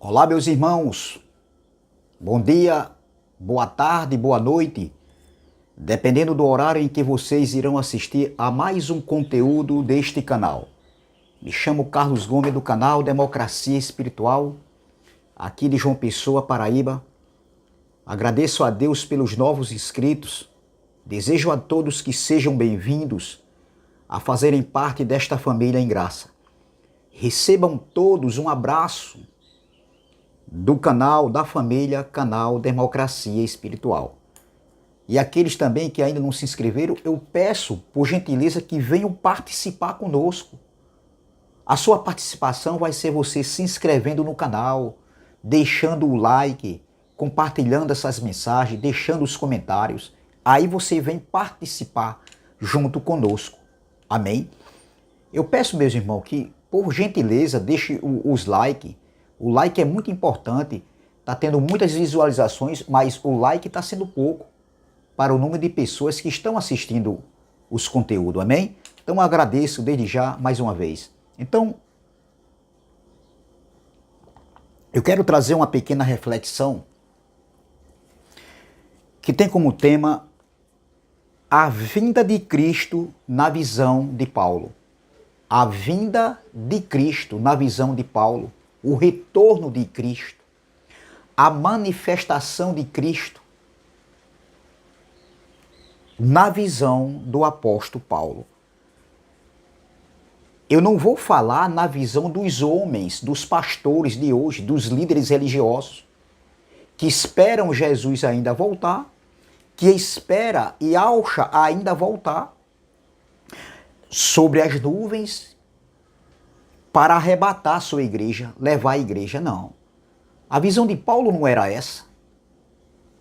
Olá, meus irmãos. Bom dia, boa tarde, boa noite. Dependendo do horário em que vocês irão assistir a mais um conteúdo deste canal. Me chamo Carlos Gomes do canal Democracia Espiritual, aqui de João Pessoa, Paraíba. Agradeço a Deus pelos novos inscritos. Desejo a todos que sejam bem-vindos a fazerem parte desta família em graça. Recebam todos um abraço do canal da família, canal Democracia Espiritual. E aqueles também que ainda não se inscreveram, eu peço, por gentileza, que venham participar conosco. A sua participação vai ser você se inscrevendo no canal, deixando o like, compartilhando essas mensagens, deixando os comentários. Aí você vem participar junto conosco. Amém? Eu peço, meus irmãos, que, por gentileza, deixe os likes. O like é muito importante, está tendo muitas visualizações, mas o like está sendo pouco para o número de pessoas que estão assistindo os conteúdos, amém? Então agradeço desde já mais uma vez. Então, eu quero trazer uma pequena reflexão que tem como tema a vinda de Cristo na visão de Paulo. A vinda de Cristo na visão de Paulo. O retorno de Cristo, a manifestação de Cristo na visão do apóstolo Paulo. Eu não vou falar na visão dos homens, dos pastores de hoje, dos líderes religiosos, que esperam Jesus ainda voltar, que espera e alça ainda voltar sobre as nuvens, para arrebatar a sua igreja, levar a igreja, não. A visão de Paulo não era essa.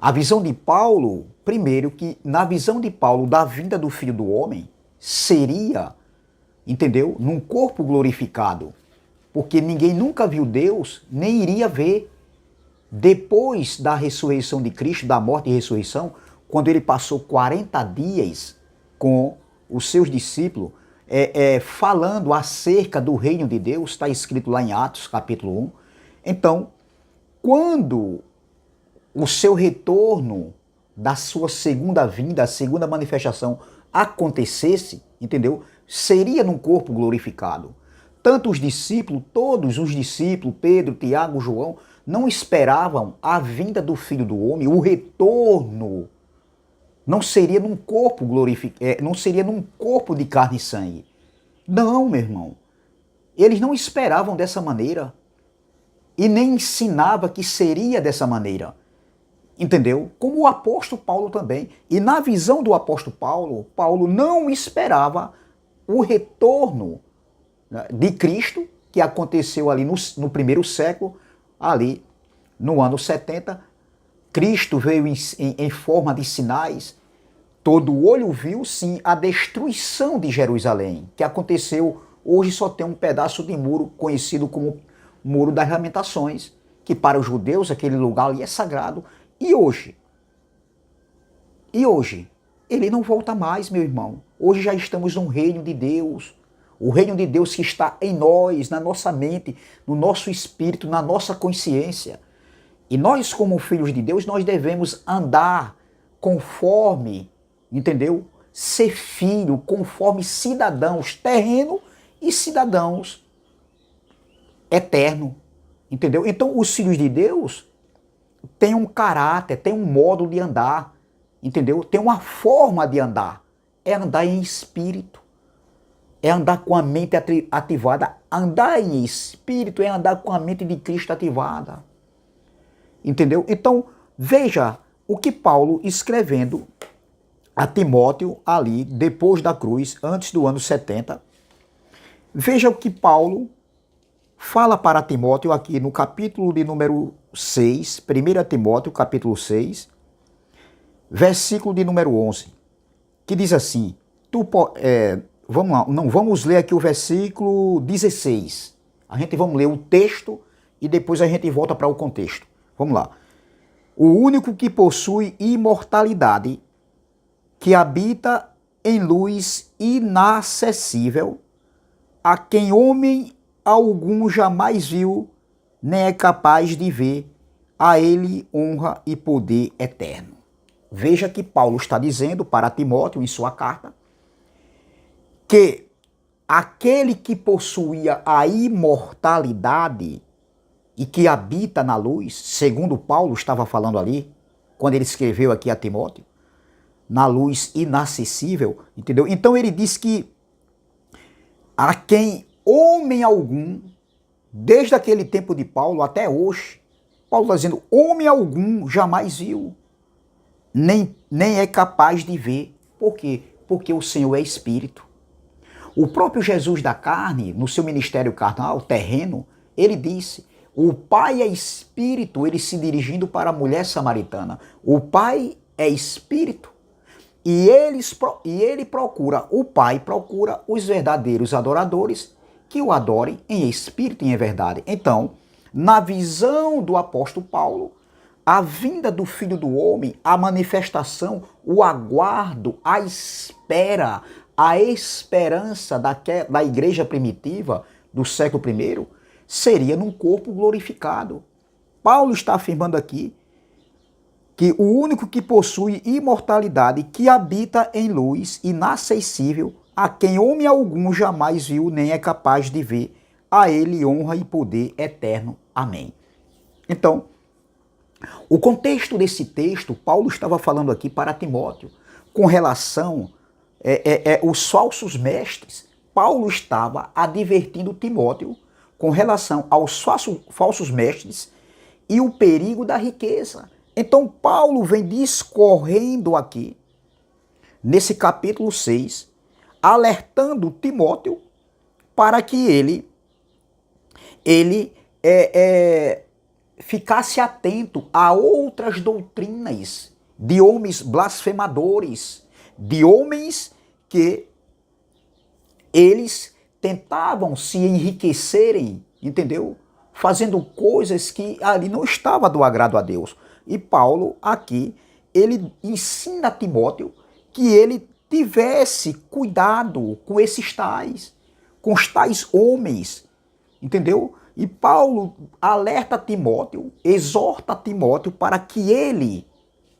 A visão de Paulo, primeiro que na visão de Paulo da vinda do Filho do Homem, seria, entendeu? Num corpo glorificado. Porque ninguém nunca viu Deus, nem iria ver. Depois da ressurreição de Cristo, da morte e ressurreição, quando ele passou 40 dias com os seus discípulos, falando acerca do reino de Deus, está escrito lá em Atos, capítulo 1. Então, quando o seu retorno da sua segunda vinda, a segunda manifestação acontecesse, entendeu? Seria num corpo glorificado. Tanto os discípulos, todos os discípulos, Pedro, Tiago, João, não esperavam a vinda do Filho do Homem, o retorno. Não seria num corpo glorificado, não seria num corpo de carne e sangue. Não, meu irmão. Eles não esperavam dessa maneira. E nem ensinava que seria dessa maneira. Entendeu? Como o apóstolo Paulo também. E na visão do apóstolo Paulo, Paulo não esperava o retorno, né, de Cristo, que aconteceu ali no primeiro século, ali no ano 70. Cristo veio em forma de sinais. Todo olho viu, sim, a destruição de Jerusalém, que aconteceu. Hoje só tem um pedaço de muro conhecido como Muro das Lamentações, que para os judeus aquele lugar ali é sagrado. E hoje? Ele não volta mais, meu irmão. Hoje já estamos no reino de Deus. O reino de Deus que está em nós, na nossa mente, no nosso espírito, na nossa consciência. E nós, como filhos de Deus, nós devemos andar conforme, entendeu? Ser filho, conforme cidadãos terreno e cidadãos eterno, entendeu? Então, os filhos de Deus têm um caráter, têm um modo de andar, entendeu? Tem uma forma de andar. É andar em espírito. É andar com a mente ativada. Andar em espírito é andar com a mente de Cristo ativada. Entendeu? Então, veja o que Paulo escrevendo a Timóteo ali, depois da cruz, antes do ano 70. Veja o que Paulo fala para Timóteo aqui no capítulo de número 6, 1 Timóteo, capítulo 6, versículo de número 11, que diz assim, vamos lá, não, vamos ler aqui o versículo 16. Vamos ler o texto e depois a gente volta para o contexto. Vamos lá. O único que possui imortalidade, que habita em luz inacessível, a quem homem algum jamais viu, nem é capaz de ver. A ele honra e poder eterno. Veja que Paulo está dizendo para Timóteo em sua carta que aquele que possuía a imortalidade e que habita na luz, segundo Paulo estava falando ali, quando ele escreveu aqui a Timóteo, na luz inacessível, entendeu? Então ele diz que a quem homem algum, desde aquele tempo de Paulo até hoje, Paulo está dizendo, homem algum jamais viu, nem é capaz de ver. Por quê? Porque o Senhor é Espírito. O próprio Jesus da carne, no seu ministério carnal, terreno, ele disse, o Pai é Espírito, ele se dirigindo para a mulher samaritana. O Pai é Espírito e ele procura, o Pai procura os verdadeiros adoradores que o adorem em espírito e em verdade. Então, na visão do apóstolo Paulo, a vinda do Filho do Homem, a manifestação, o aguardo, a espera, a esperança da igreja primitiva do século I seria num corpo glorificado. Paulo está afirmando aqui que o único que possui imortalidade, que habita em luz inacessível, a quem homem algum jamais viu nem é capaz de ver, a ele honra e poder eterno. Amém. Então, o contexto desse texto, Paulo estava falando aqui para Timóteo, com relação os falsos mestres. Paulo estava advertindo Timóteo com relação aos falsos mestres e o perigo da riqueza. Então Paulo vem discorrendo aqui, nesse capítulo 6, alertando Timóteo para que ele ficasse atento a outras doutrinas de homens blasfemadores, de homens que eles tentavam se enriquecerem, entendeu? Fazendo coisas que ali não estava do agrado a Deus. E Paulo aqui, ele ensina a Timóteo que ele tivesse cuidado com esses tais, com os tais homens, entendeu? E Paulo alerta Timóteo, exorta Timóteo para que ele,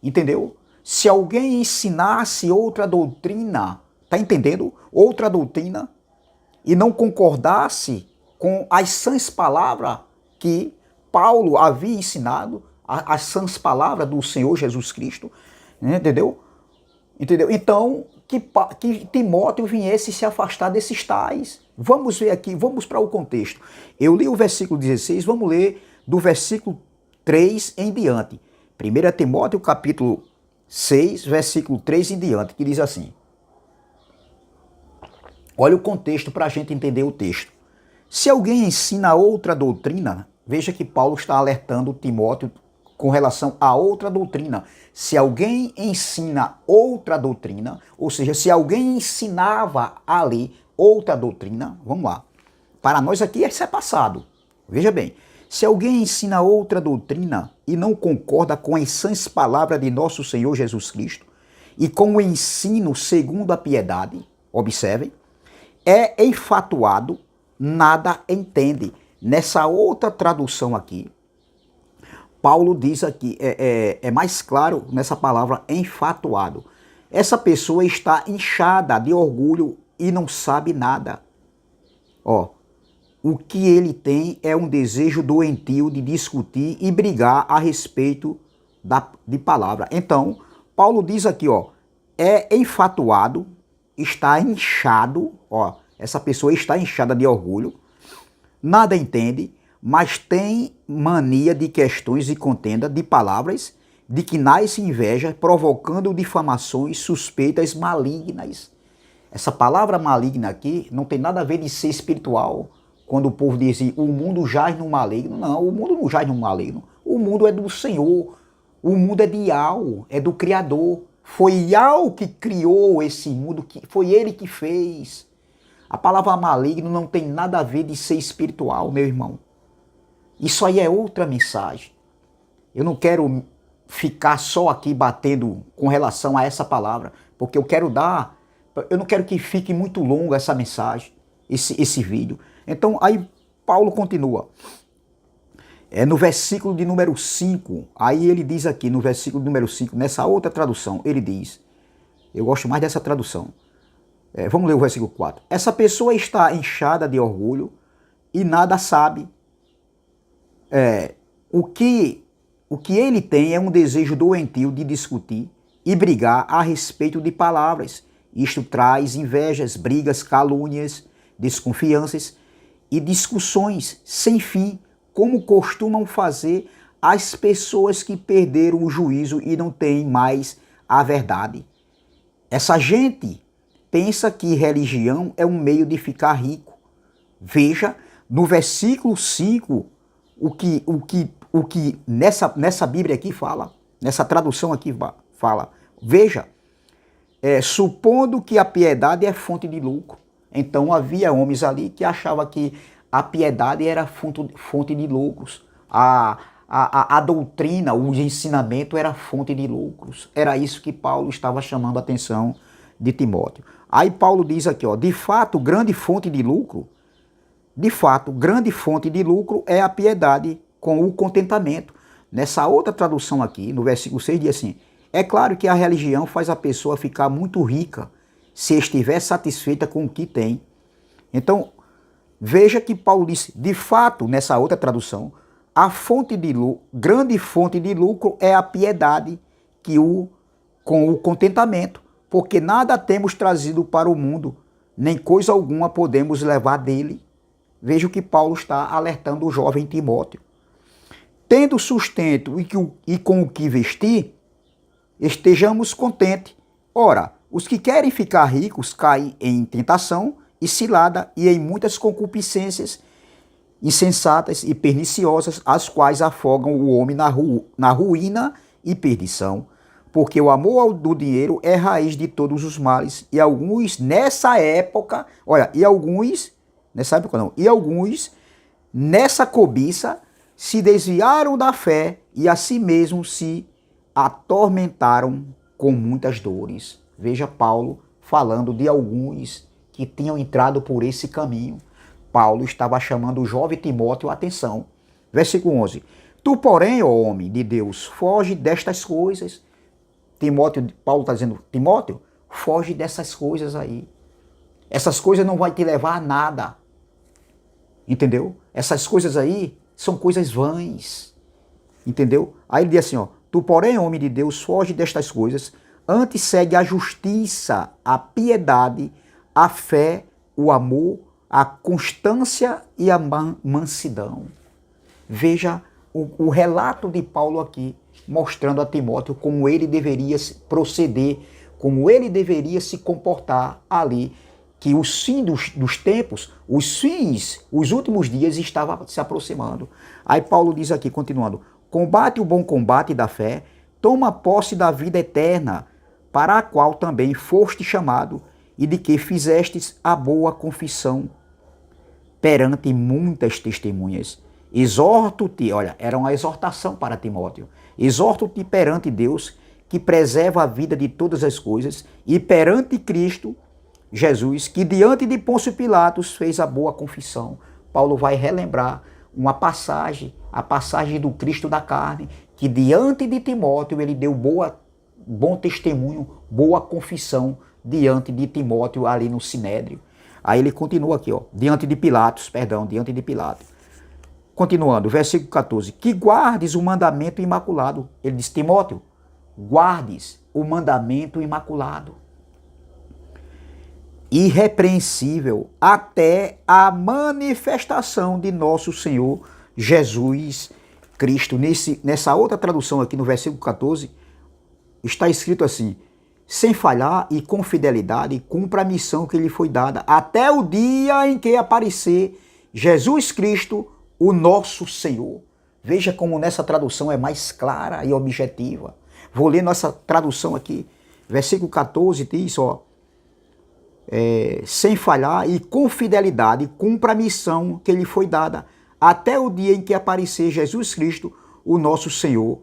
entendeu? Se alguém ensinasse outra doutrina, tá entendendo? Outra doutrina, e não concordasse com as sãs palavras que Paulo havia ensinado, as sãs palavras do Senhor Jesus Cristo, entendeu? Então, que Timóteo viesse se afastar desses tais. Vamos ver aqui, vamos para o contexto. Eu li o versículo 16, vamos ler do versículo 3 em diante. 1 Timóteo capítulo 6, versículo 3 em diante, que diz assim. Olha o contexto para a gente entender o texto. Se alguém ensina outra doutrina, veja que Paulo está alertando Timóteo com relação a outra doutrina. Se alguém ensina outra doutrina, ou seja, se alguém ensinava ali outra doutrina, vamos lá. Para nós aqui isso é passado. Veja bem, se alguém ensina outra doutrina e não concorda com as sãs palavras de nosso Senhor Jesus Cristo e com o ensino segundo a piedade, observem, é enfatuado, nada entende. Nessa outra tradução aqui, Paulo diz aqui, é mais claro nessa palavra enfatuado. Essa pessoa está inchada de orgulho e não sabe nada. O que ele tem é um desejo doentio de discutir e brigar a respeito de palavra. Então, Paulo diz aqui, é enfatuado, está inchado, essa pessoa está inchada de orgulho, nada entende, mas tem mania de questões e contenda de palavras, de que nasce inveja, provocando difamações, suspeitas malignas. Essa palavra maligna aqui não tem nada a ver de ser espiritual. Quando o povo diz o mundo jaz no maligno, não, o mundo não jaz no maligno. O mundo é do Senhor, o mundo é de Yahweh, é do Criador. Foi Yahweh que criou esse mundo, foi ele que fez. A palavra maligno não tem nada a ver de ser espiritual, meu irmão. Isso aí é outra mensagem. Eu não quero ficar só aqui batendo com relação a essa palavra, porque eu não quero que fique muito longa essa mensagem, esse vídeo. Então, aí Paulo continua. É no versículo de número 5, aí ele diz aqui, no versículo número 5, nessa outra tradução, ele diz, eu gosto mais dessa tradução, vamos ler o versículo 4. Essa pessoa está inchada de orgulho e nada sabe. O que ele tem é um desejo doentio de discutir e brigar a respeito de palavras. Isto traz invejas, brigas, calúnias, desconfianças e discussões sem fim, como costumam fazer as pessoas que perderam o juízo e não têm mais a verdade. Essa gente pensa que religião é um meio de ficar rico. Veja, no versículo 5, o que nessa Bíblia aqui fala, nessa tradução aqui fala. Veja, supondo que a piedade é fonte de lucro. Então havia homens ali que achavam que a piedade era fonte de lucros. A doutrina, o ensinamento era fonte de lucros. Era isso que Paulo estava chamando a atenção de Timóteo. Aí Paulo diz aqui, ó, de fato, grande fonte de lucro é a piedade com o contentamento. Nessa outra tradução aqui, no versículo 6, diz assim, é claro que a religião faz a pessoa ficar muito rica se estiver satisfeita com o que tem. Então, veja que Paulo disse, de fato, nessa outra tradução, grande fonte de lucro é a piedade com o contentamento, porque nada temos trazido para o mundo, nem coisa alguma podemos levar dele. Veja o que Paulo está alertando o jovem Timóteo. Tendo sustento e com o que vestir, estejamos contentes. Ora, os que querem ficar ricos caem em tentação e cilada e em muitas concupiscências insensatas e perniciosas, as quais afogam o homem na ruína e perdição. Porque o amor do dinheiro é raiz de todos os males. E alguns nessa época, nessa cobiça se desviaram da fé e a si mesmos se atormentaram com muitas dores. Veja Paulo falando de alguns que tinham entrado por esse caminho. Paulo estava chamando o jovem Timóteo a atenção. Versículo 11. Tu, porém, ó homem de Deus, foge destas coisas. Paulo está dizendo, Timóteo, foge dessas coisas aí. Essas coisas não vão te levar a nada. Entendeu? Essas coisas aí são coisas vãs. Entendeu? Aí ele diz assim, ó, tu, porém, homem de Deus, foge destas coisas, antes segue a justiça, a piedade, a fé, o amor, a constância e a mansidão. Veja o relato de Paulo aqui, mostrando a Timóteo como ele deveria proceder, como ele deveria se comportar ali, que o fim dos tempos, os últimos dias estavam se aproximando. Aí Paulo diz aqui, continuando, combate o bom combate da fé, toma posse da vida eterna, para a qual também foste chamado, e de que fizestes a boa confissão perante muitas testemunhas. Exorto-te, olha, era uma exortação para Timóteo, exorto-te perante Deus, que preserva a vida de todas as coisas, e perante Cristo Jesus, que diante de Pôncio Pilatos fez a boa confissão. Paulo vai relembrar uma passagem, a passagem do Cristo da carne, que diante de Timóteo ele deu bom testemunho, boa confissão diante de Timóteo ali no Sinédrio. Aí ele continua aqui, ó, diante de Pilatos. Continuando, versículo 14, que guardes o mandamento imaculado. Ele diz, Timóteo, guardes o mandamento imaculado, irrepreensível, até a manifestação de nosso Senhor Jesus Cristo. Nessa outra tradução aqui, no versículo 14, está escrito assim, sem falhar e com fidelidade, cumpra a missão que lhe foi dada, até o dia em que aparecer Jesus Cristo, o nosso Senhor. Veja como nessa tradução é mais clara e objetiva. Vou ler nossa tradução aqui. Versículo 14 diz, ó, sem falhar e com fidelidade, cumpra a missão que lhe foi dada, até o dia em que aparecer Jesus Cristo, o nosso Senhor.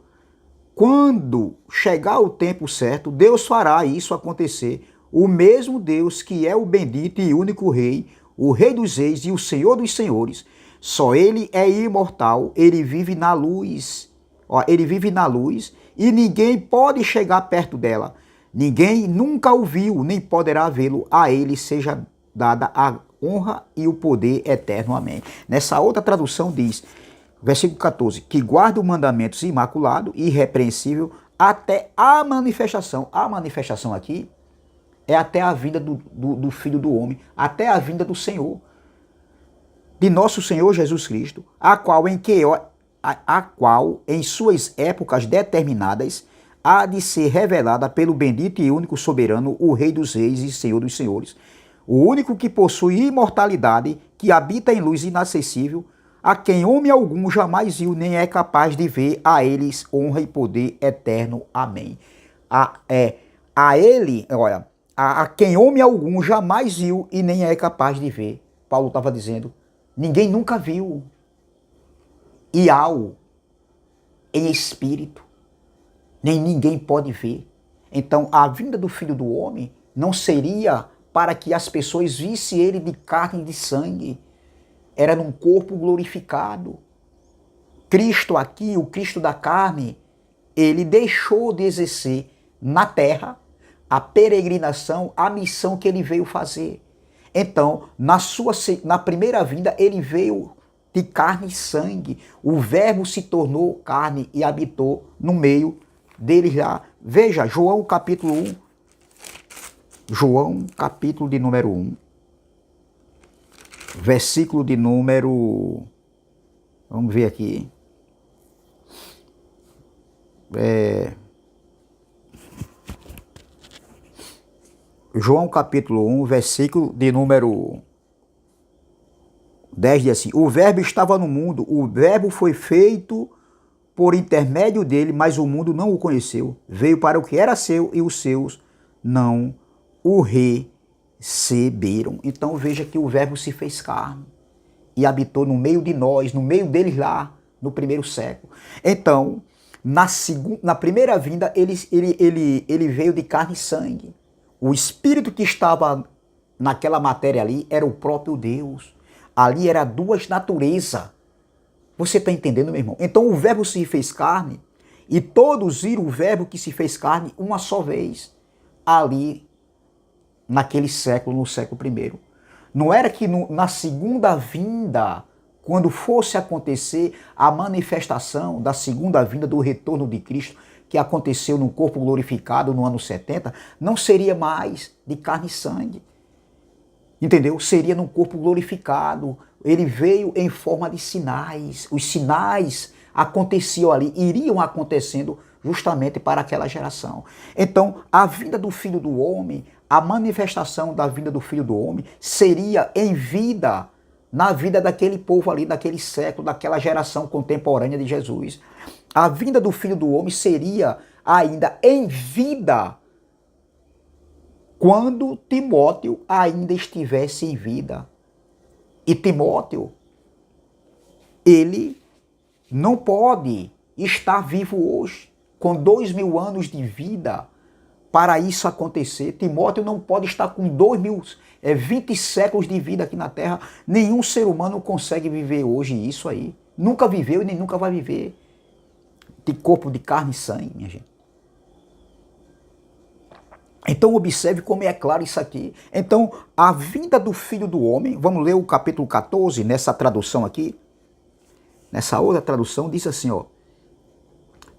Quando chegar o tempo certo, Deus fará isso acontecer. O mesmo Deus que é o bendito e único Rei, o Rei dos Reis e o Senhor dos Senhores, Só ele é imortal, ele vive na luz. Ó, ele vive na luz e ninguém pode chegar perto dela. Ninguém nunca o viu, nem poderá vê-lo. A ele seja dada a honra e o poder eterno. Amém. Nessa outra tradução diz, versículo 14, que guarda os mandamentos imaculado e irrepreensível até a manifestação. A manifestação aqui é até a vinda do Filho do Homem, até a vinda do Senhor, de nosso Senhor Jesus Cristo, a qual em suas épocas determinadas há de ser revelada pelo bendito e único soberano, o Rei dos Reis e Senhor dos Senhores, o único que possui imortalidade, que habita em luz inacessível, a quem homem algum jamais viu, nem é capaz de ver, a eles honra e poder eterno. Amém. A ele, olha, a quem homem algum jamais viu e nem é capaz de ver. Paulo estava dizendo, ninguém nunca viu. E ao, em espírito, nem ninguém pode ver. Então, a vinda do Filho do Homem não seria para que as pessoas vissem ele de carne e de sangue. Era num corpo glorificado. Cristo aqui, o Cristo da carne, ele deixou de exercer na terra a peregrinação, a missão que ele veio fazer. Então, na primeira vinda, ele veio de carne e sangue. O Verbo se tornou carne e habitou no meio deles lá. Veja, João capítulo 1. João capítulo de número 1. Versículo de número... Vamos ver aqui. João capítulo 1, versículo de número 10 diz assim, o verbo estava no mundo, o verbo foi feito por intermédio dele, mas o mundo não o conheceu. Veio para o que era seu e os seus não o receberam. Então veja que o verbo se fez carne e habitou no meio de nós, no meio deles lá, no primeiro século. Então, na primeira vinda, ele veio de carne e sangue. O espírito que estava naquela matéria ali era o próprio Deus. Ali era duas naturezas. Você está entendendo, meu irmão? Então o verbo se fez carne e todos viram o verbo que se fez carne uma só vez. Ali, naquele século, no século I. Não era que na segunda vinda, quando fosse acontecer a manifestação da segunda vinda do retorno de Cristo, que aconteceu no corpo glorificado no ano 70, não seria mais de carne e sangue. Entendeu? Seria num corpo glorificado. Ele veio em forma de sinais. Os sinais aconteciam ali, iriam acontecendo justamente para aquela geração. Então, a vinda do Filho do Homem, a manifestação da vinda do Filho do Homem, seria em vida, na vida daquele povo ali, daquele século, daquela geração contemporânea de Jesus. A vinda do Filho do Homem seria ainda em vida, quando Timóteo ainda estivesse em vida. E Timóteo, ele não pode estar vivo hoje, com 2000 anos de vida, para isso acontecer. Timóteo não pode estar com 20 séculos de vida aqui na Terra. Nenhum ser humano consegue viver hoje isso aí. Nunca viveu e nem nunca vai viver. De corpo de carne e sangue, minha gente. Então observe como é claro isso aqui. Então a vinda do Filho do Homem, vamos ler o capítulo 14, nessa tradução aqui. Nessa outra tradução diz assim, ó.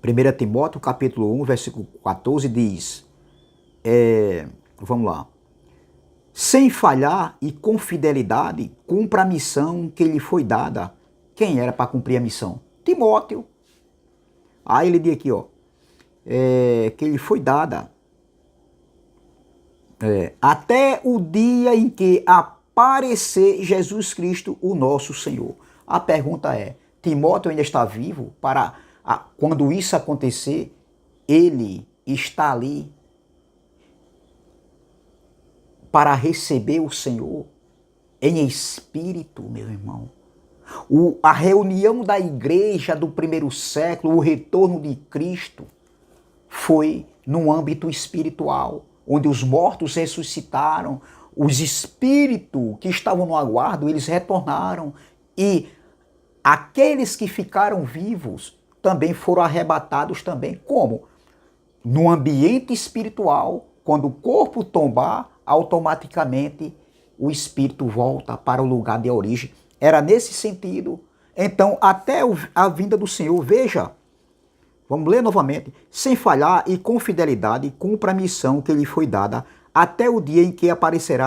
1 Timóteo capítulo 1, versículo 14 diz, vamos lá. Sem falhar e com fidelidade, cumpra a missão que lhe foi dada. Quem era para cumprir a missão? Timóteo. Aí ele diz aqui, ó, que lhe foi dada. Até o dia em que aparecer Jesus Cristo, o nosso Senhor. A pergunta é, Timóteo ainda está vivo para quando isso acontecer, ele está ali para receber o Senhor em espírito, meu irmão. A reunião da igreja do primeiro século, o retorno de Cristo, foi num âmbito espiritual, onde os mortos ressuscitaram, os espíritos que estavam no aguardo, eles retornaram e aqueles que ficaram vivos também foram arrebatados também. Como? No ambiente espiritual, quando o corpo tombar, automaticamente o espírito volta para o lugar de origem. Era nesse sentido. Então, até a vinda do Senhor, veja, vamos ler novamente, sem falhar e com fidelidade, cumpra a missão que lhe foi dada, até o dia em que aparecer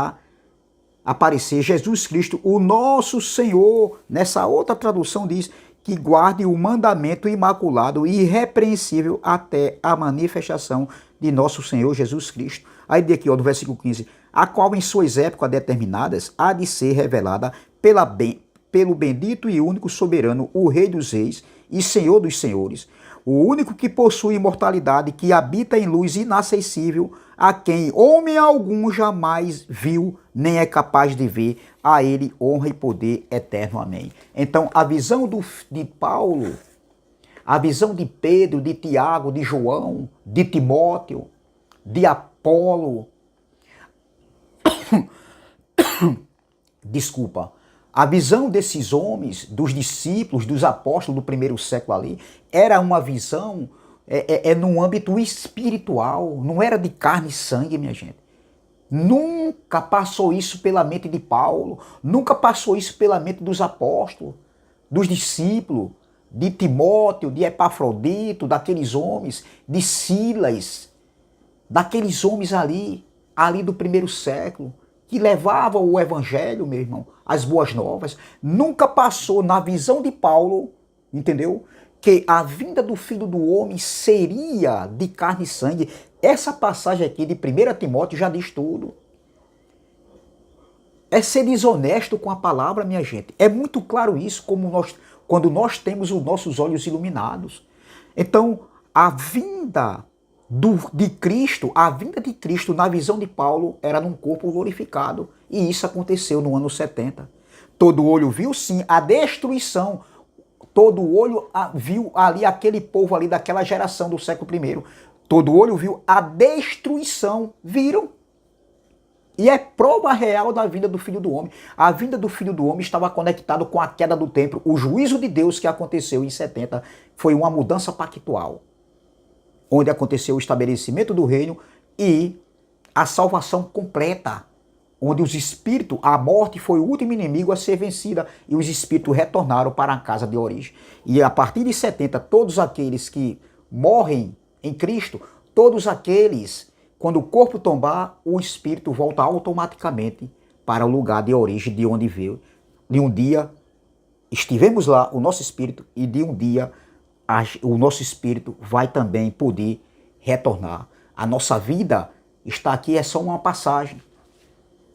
Jesus Cristo, o nosso Senhor. Nessa outra tradução diz que guarde o mandamento imaculado e irrepreensível até a manifestação de nosso Senhor Jesus Cristo. Aí daqui, ó, do versículo 15, a qual em suas épocas determinadas há de ser revelada pelo bendito e único soberano, o Rei dos Reis e Senhor dos Senhores, o único que possui imortalidade, que habita em luz inacessível, a quem homem algum jamais viu, nem é capaz de ver, a ele honra e poder eterno. Amém. Então, a visão de Paulo, a visão de Pedro, de Tiago, de João, de Timóteo, de Apolo, desculpa, a visão desses homens, dos discípulos, dos apóstolos do primeiro século ali, era uma visão no âmbito espiritual, não era de carne e sangue, minha gente. Nunca passou isso pela mente de Paulo, nunca passou isso pela mente dos apóstolos, dos discípulos, de Timóteo, de Epafrodito, daqueles homens, de Silas, daqueles homens ali do primeiro século, que levavam o evangelho, meu irmão, as boas novas. Nunca passou na visão de Paulo, entendeu? Que a vinda do Filho do Homem seria de carne e sangue. Essa passagem aqui de 1 Timóteo já diz tudo. É ser desonesto com a palavra, minha gente. É muito claro isso quando nós temos os nossos olhos iluminados. Então, a vinda de Cristo na visão de Paulo era num corpo glorificado. E isso aconteceu no ano 70. Todo olho viu sim a destruição. Todo olho viu ali aquele povo ali daquela geração do século I. Todo olho viu a destruição. Viram? E é prova real da vinda do Filho do Homem. A vinda do Filho do Homem estava conectado com a queda do templo. O juízo de Deus que aconteceu em 70 foi uma mudança pactual, onde aconteceu o estabelecimento do reino e a salvação completa, onde os espíritos, a morte foi o último inimigo a ser vencida e os espíritos retornaram para a casa de origem. E a partir de 70, todos aqueles que morrem em Cristo, todos aqueles, quando o corpo tombar, o espírito volta automaticamente para o lugar de origem, de onde veio. De um dia estivemos lá, o nosso espírito, e de um dia o nosso espírito vai também poder retornar. A nossa vida está aqui, é só uma passagem.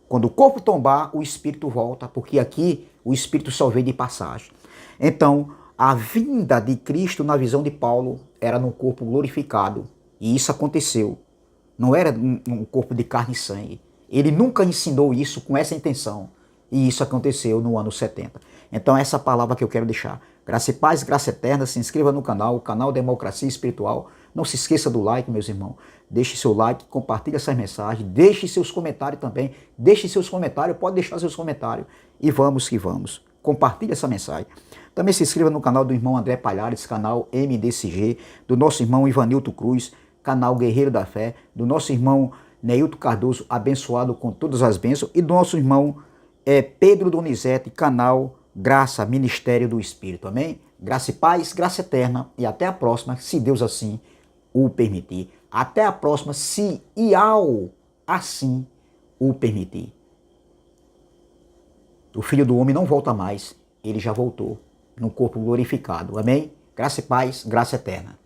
Quando o corpo tombar, o espírito volta, porque aqui o espírito só veio de passagem. Então, a vinda de Cristo na visão de Paulo era num corpo glorificado, e isso aconteceu. Não era um corpo de carne e sangue. Ele nunca ensinou isso com essa intenção, e isso aconteceu no ano 70. Então, essa palavra que eu quero deixar. Graça e paz, graça eterna. Se inscreva no canal, o canal Democracia Espiritual. Não se esqueça do like, meus irmãos. Deixe seu like, compartilhe essas mensagens, deixe seus comentários também. Deixe seus comentários, pode deixar seus comentários. E vamos que vamos. Compartilhe essa mensagem. Também se inscreva no canal do irmão André Palhares, canal MDCG, do nosso irmão Ivanilton Cruz, canal Guerreiro da Fé, do nosso irmão Neilton Cardoso, abençoado com todas as bênçãos, e do nosso irmão Pedro Donizete, canal Graça, Ministério do Espírito. Amém? Graça e paz, graça eterna, e até a próxima, se Deus assim o permitir. Até a próxima, se e ao assim o permitir. O Filho do Homem não volta mais, ele já voltou, num corpo glorificado. Amém? Graça e paz, graça eterna.